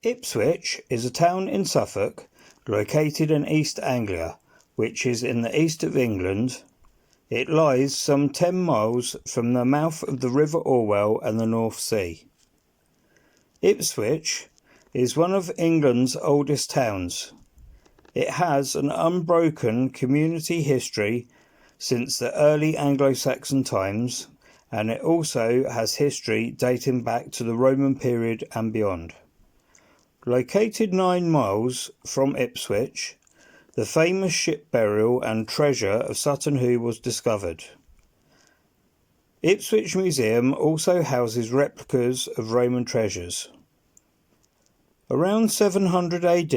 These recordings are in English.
Ipswich is a town in Suffolk, located in East Anglia, which is in the east of England. It lies some 10 miles from the mouth of the River Orwell and the North Sea. Ipswich is one of England's oldest towns. It has an unbroken community history since the early Anglo-Saxon times, and it also has history dating back to the Roman period and beyond. Located 9 miles from Ipswich, the famous ship burial and treasure of Sutton Hoo was discovered. Ipswich Museum also houses replicas of Roman treasures. Around 700 AD,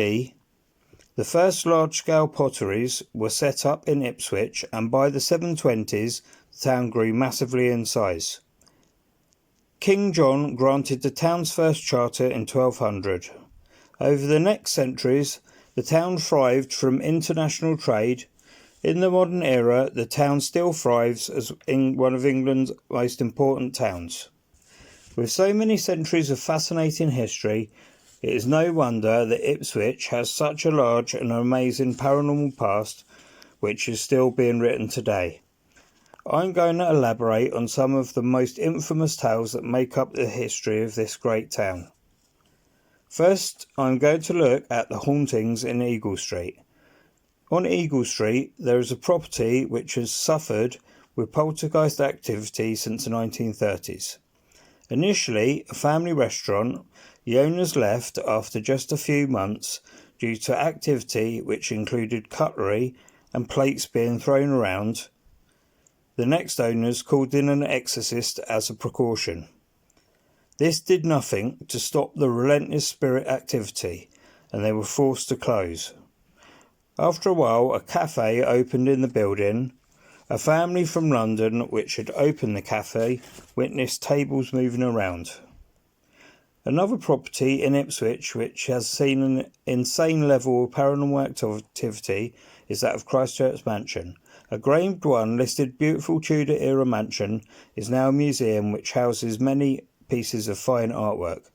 the first large-scale potteries were set up in Ipswich, and by the 720s the town grew massively in size. King John granted the town's first charter in 1200. Over the next centuries, the town thrived from international trade. In the modern era, the town still thrives as one of England's most important towns. With so many centuries of fascinating history, it is no wonder that Ipswich has such a large and amazing paranormal past, which is still being written today. I'm going to elaborate on some of the most infamous tales that make up the history of this great town. First, I'm going to look at the hauntings in Eagle Street. On Eagle Street, there is a property which has suffered with poltergeist activity since the 1930s. Initially a family restaurant, the owners left after just a few months due to activity which included cutlery and plates being thrown around. The next owners called in an exorcist as a precaution. This did nothing to stop the relentless spirit activity, and they were forced to close. After a while, a cafe opened in the building. A family from London, which had opened the cafe, witnessed tables moving around. Another property in Ipswich which has seen an insane level of paranormal activity is that of Christchurch Mansion. A Grade 1 listed beautiful Tudor-era mansion is now a museum which houses many pieces of fine artwork.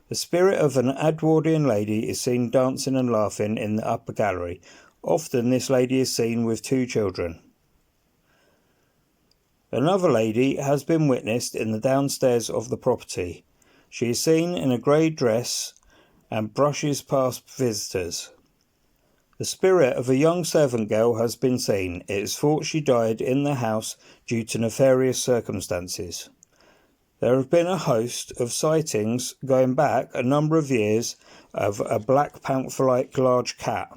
The spirit of an Edwardian lady is seen dancing and laughing in the upper gallery. Often this lady is seen with 2 children. Another lady has been witnessed in the downstairs of the property. She is seen in a grey dress and brushes past visitors. The spirit of a young servant girl has been seen. It is thought she died in the house due to nefarious circumstances. There have been a host of sightings going back a number of years of a black panther-like large cat.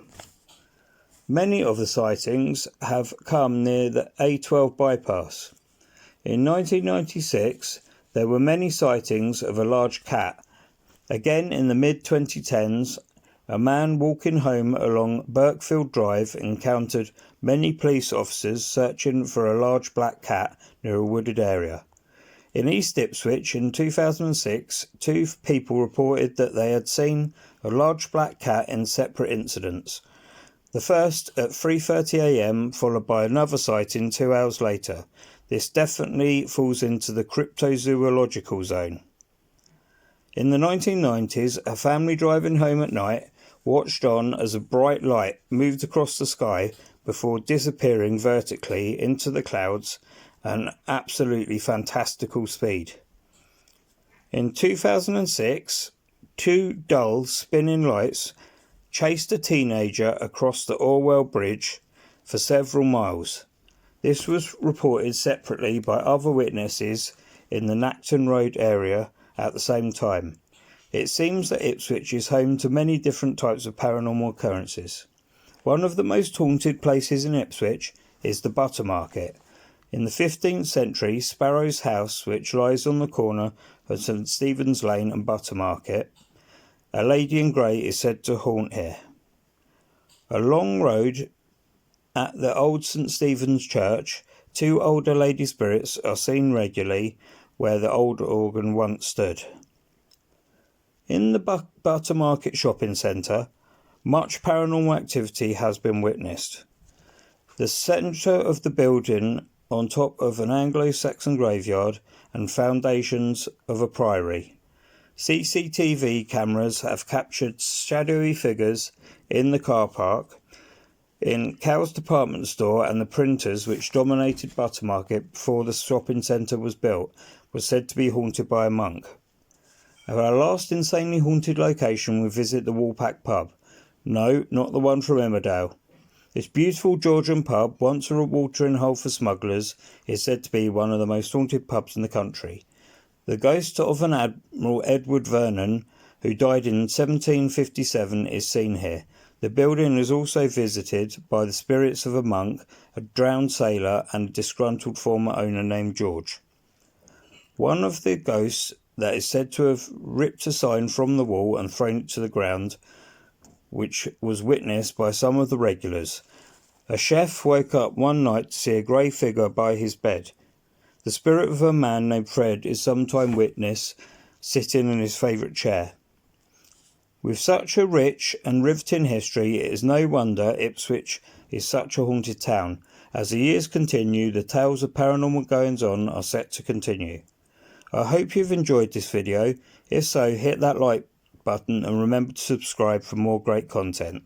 Many of the sightings have come near the A12 bypass. In 1996, there were many sightings of a large cat. Again in the mid-2010s, a man walking home along Birkfield Drive encountered many police officers searching for a large black cat near a wooded area. In East Ipswich in 2006, 2 people reported that they had seen a large black cat in separate incidents. The first at 3:30 a.m, followed by another sighting 2 hours later. This definitely falls into the Cryptozoological zone. In the 1990s, a family driving home at night watched on as a bright light moved across the sky before disappearing vertically into the clouds at an absolutely fantastical speed. In 2006, 2 dull spinning lights chased a teenager across the Orwell Bridge for several miles. This was reported separately by other witnesses in the Nacton Road area at the same time. It seems that Ipswich is home to many different types of paranormal occurrences. One of the most haunted places in Ipswich is the Butter Market. In the 15th century, Sparrow's House, which lies on the corner of St Stephen's Lane and Butter Market, a lady in grey is said to haunt here. A long road at the old St Stephen's Church, 2 older lady spirits are seen regularly where the old organ once stood. In the Butter Market shopping centre, much paranormal activity has been witnessed. The centre of the building on top of an Anglo-Saxon graveyard and foundations of a priory. CCTV cameras have captured shadowy figures in the car park, in Cow's department store, and the printers which dominated Buttermarket before the shopping centre was built was said to be haunted by a monk. At our last insanely haunted location, we visit the Woolpack pub. No, not the one from Emmerdale. This beautiful Georgian pub, once a watering hole for smugglers, is said to be one of the most haunted pubs in the country. The ghost of an Admiral Edward Vernon, who died in 1757, is seen here. The building is also visited by the spirits of a monk, a drowned sailor, and a disgruntled former owner named George. One of the ghosts that is said to have ripped a sign from the wall and thrown it to the ground, which was witnessed by some of the regulars. A chef woke up one night to see a grey figure by his bed. The spirit of a man named Fred is sometimes witnessed sitting in his favourite chair. With such a rich and riveting history, it is no wonder Ipswich is such a haunted town. As the years continue, the tales of paranormal goings-on are set to continue. I hope you've enjoyed this video. If so, hit that like button and remember to subscribe for more great content.